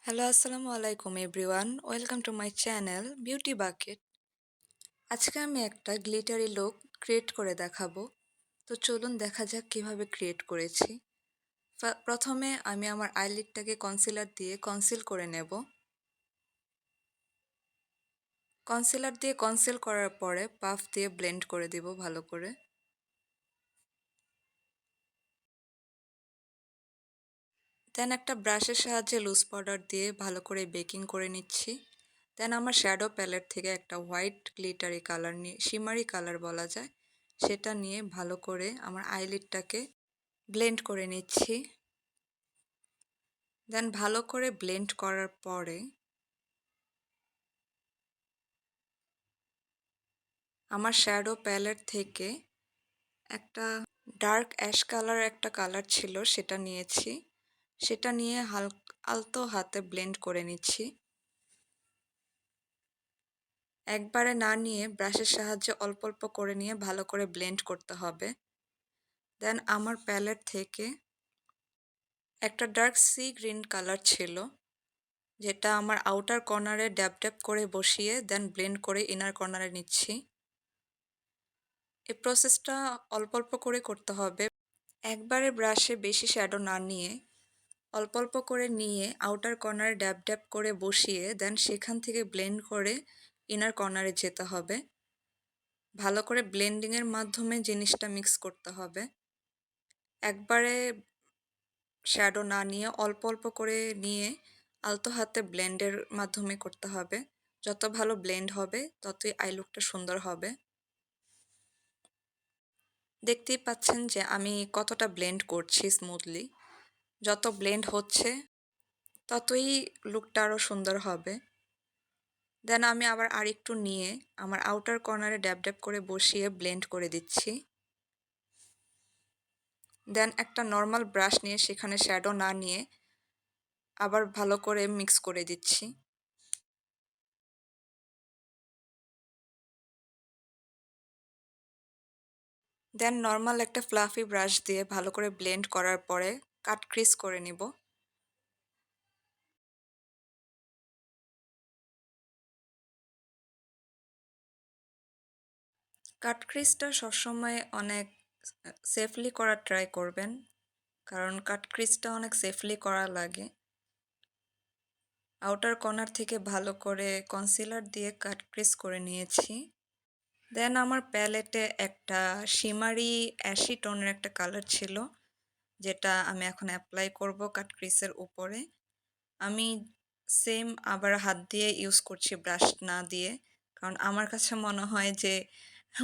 Hello, আসসালামু আলাইকুম everyone. Welcome to my channel beauty bucket. আজকে আমি একটা গ্লিটারি লুক ক্রিয়েট করে দেখাবো। তো চলুন দেখা যাক কিভাবে ক্রিয়েট করেছি। প্রথমে আমি আমার আইলিডটাকে কনসিলার দিয়ে কনসিল করে নেব। কনসিলার দিয়ে কনসিল করার পরে পাফ দিয়ে ব্লেন্ড করে দিব ভালো করে। দেন একটা ব্রাশের সাহায্যে লুজ পাউডার দিয়ে ভালো করে বেকিং করে নিচ্ছি। দেন আমার শ্যাডো প্যালেট থেকে একটা হোয়াইট গ্লিটারি কালার নিয়ে, শিমারি কালার বলা যায়, সেটা নিয়ে ভালো করে আমার আইলিডটাকে ব্লেন্ড করে নিচ্ছি। দেন ভালো করে ব্লেন্ড করার পরে আমার শ্যাডো প্যালেট থেকে একটা ডার্ক অ্যাশ কালার একটা কালার ছিল, সেটা নিয়েছি। সেটা নিয়ে আলতো হাতে ব্লেন্ড করে নিচ্ছি। একবারে না নিয়ে ব্রাশের সাহায্যে অল্প অল্প করে নিয়ে ভালো করে ব্লেন্ড করতে হবে। দেন আমার প্যালেট থেকে একটা ডার্ক সি গ্রিন কালার ছিল, যেটা আমার আউটার কর্নারে ড্যাব ড্যাব করে বসিয়ে দেন ব্লেন্ড করে ইনার কর্নারে নিচ্ছি। এই প্রসেসটা অল্প অল্প করে করতে হবে। একবারে ব্রাশে বেশি শ্যাডো না নিয়ে অল্প অল্প করে নিয়ে আউটার কর্নারে ড্যাব ড্যাব করে বসিয়ে দেন সেখান থেকে ব্লেন্ড করে ইনার কর্নারে যেতে হবে। ভালো করে ব্লেন্ডিংয়ের মাধ্যমে জিনিসটা মিক্স করতে হবে। একবারে শ্যাডো না নিয়ে অল্প অল্প করে নিয়ে আলতো হাতে ব্লেন্ডের মাধ্যমে করতে হবে। যত ভালো ব্লেন্ড হবে ততই আই লুকটা সুন্দর হবে। দেখতেই পাচ্ছেন যে আমি কতটা ব্লেন্ড করছি স্মুথলি। যত ব্লেন্ড হচ্ছে ততই লুকটা আরও সুন্দর হবে। দেন আমি আবার আরেকটু নিয়ে আমার আউটার কর্নারে ড্যাব ড্যাব করে বসিয়ে ব্লেন্ড করে দিচ্ছি। দেন একটা নর্মাল ব্রাশ নিয়ে সেখানে শ্যাডো না নিয়ে আবার ভালো করে মিক্স করে দিচ্ছি। দেন নর্মাল একটা ফ্লাফি ব্রাশ দিয়ে ভালো করে ব্লেন্ড করার পরে কাট ক্রিজ করে নিব। কাট ক্রিজটা সবসময় অনেক সেফলি করার ট্রাই করবেন, কারণ কাট ক্রিজটা অনেক সেফলি করা লাগে। আউটার কর্নার থেকে ভালো করে কনসিলার দিয়ে কাট ক্রিজ করে নিয়েছি। দেন আমার প্যালেটে একটা শিমারি অ্যাশি টোনের একটা কালার ছিল, যেটা আমি এখন অ্যাপ্লাই করব কাট ক্রিজের উপরে। আমি সেম আবার হাত দিয়ে ইউজ করছি, ব্রাশ না দিয়ে, কারণ আমার কাছে মনে হয় যে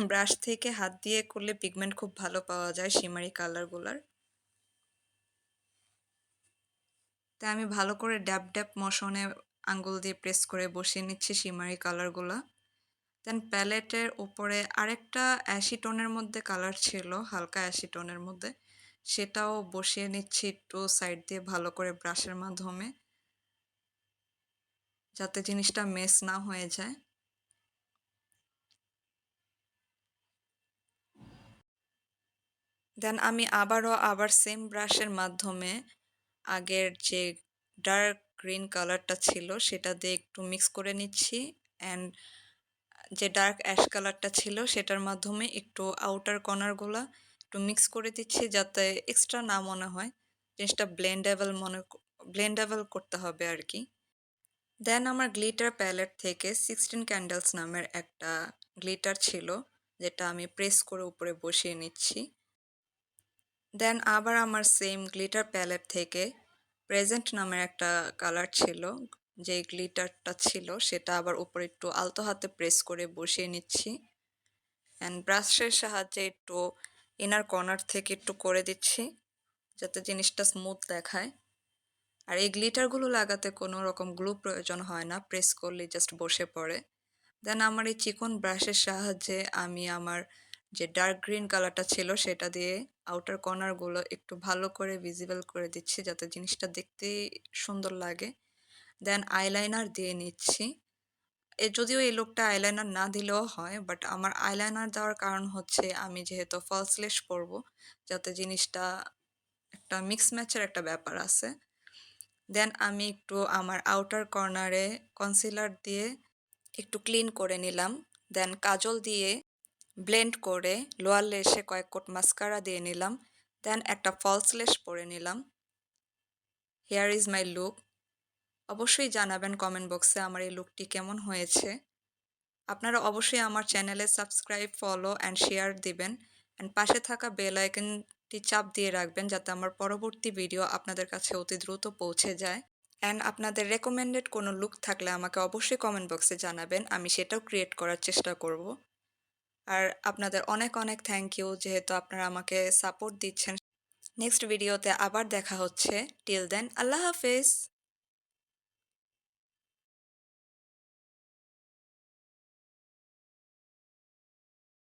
ব্রাশ থেকে হাত দিয়ে করলে পিগমেন্ট খুব ভালো পাওয়া যায় শিমারি কালারগুলার। তাই আমি ভালো করে ড্যাব ড্যাব মোশনে আঙ্গুল দিয়ে প্রেস করে বসিয়ে নিচ্ছি শিমারি কালারগুলা। দেন প্যালেটের উপরে আরেকটা অ্যাশি টোনের মধ্যে কালার ছিল, হালকা অ্যাশি টোনের মধ্যে, সেটাও বসিয়ে নিচ্ছি একটু সাইড দিয়ে ভালো করে ব্রাশের মাধ্যমে, যাতে জিনিসটা মেস না হয়ে যায়। দেন আমি আবার সেম ব্রাশের মাধ্যমে আগের যে ডার্ক গ্রিন কালারটা ছিল সেটা দিয়ে একটু মিক্স করে নিচ্ছি, অ্যান্ড যে ডার্ক অ্যাশ কালারটা ছিল সেটার মাধ্যমে একটু আউটার কর্নারগুলো একটু মিক্স করে দিচ্ছি, যাতে এক্সট্রা না মনে হয়, জিনিসটা ব্লেন্ডেবল করতে হবে আর কি। দেন আমার গ্লিটার প্যালেট থেকে 16 ক্যান্ডেলস নামের একটা গ্লিটার ছিল, যেটা আমি প্রেস করে উপরে বসিয়ে নিচ্ছি। দেন আবার আমার সেম গ্লিটার প্যালেট থেকে প্রেজেন্ট নামের একটা কালার ছিল, যে গ্লিটারটা ছিল সেটা আবার উপরে একটু আলতো হাতে প্রেস করে বসিয়ে নিচ্ছি, অ্যান্ড ব্রাশের সাহায্যে একটু ইনার কর্নার থেকে একটু করে দিচ্ছি, যাতে জিনিসটা স্মুথ দেখায়। আর এই গ্লিটারগুলো লাগাতে কোনো রকম গ্লু প্রয়োজন হয় না, প্রেস করলে জাস্ট বসে পড়ে। দেন আমার এই চিকন ব্রাশের সাহায্যে আমি আমার যে ডার্ক গ্রিন কালারটা ছিল সেটা দিয়ে আউটার কর্নারগুলো একটু ভালো করে ভিজিবল করে দিচ্ছি, যাতে জিনিসটা দেখতে সুন্দর লাগে। দেন আইলাইনার দিয়ে নিচ্ছি। যদিও এই লুকটা আইলাইনার না দিলেও হয়, বাট আমার আইলাইনার দেওয়ার কারণ হচ্ছে আমি যেহেতু ফলস লেস পরবো, যাতে জিনিসটা একটা মিক্স ম্যাচের একটা ব্যাপার আছে। দেন আমি একটু আমার আউটার কর্নারে কনসিলার দিয়ে একটু ক্লিন করে নিলাম। দেন কাজল দিয়ে ব্লেন্ড করে লোয়ার লেশে কয়েক কোট মাস্কারা দিয়ে নিলাম। দেন একটা ফলস লেশ পরে নিলাম। Hair is my look. অবশ্যই জানাবেন কমেন্ট বক্সে আমার এই লুকটি কেমন হয়েছে। আপনারা অবশ্যই আমার চ্যানেলে সাবস্ক্রাইব, ফলো অ্যান্ড শেয়ার দিবেন অ্যান্ড পাশে থাকা বেল আইকনটি চাপ দিয়ে রাখবেন যাতে আমার পরবর্তী ভিডিও আপনাদের কাছে অতি দ্রুত পৌঁছে যায়। অ্যান্ড আপনাদের রেকমেন্ডেড কোনো লুক থাকলে আমাকে অবশ্যই কমেন্ট বক্সে জানাবেন, আমি সেটাও ক্রিয়েট করার চেষ্টা করব। আর আপনাদের অনেক অনেক থ্যাংক ইউ যেহেতু আপনারা আমাকে সাপোর্ট দিচ্ছেন। নেক্সট ভিডিওতে আবার দেখা হচ্ছে। টিল দেন আল্লাহ হাফেজ।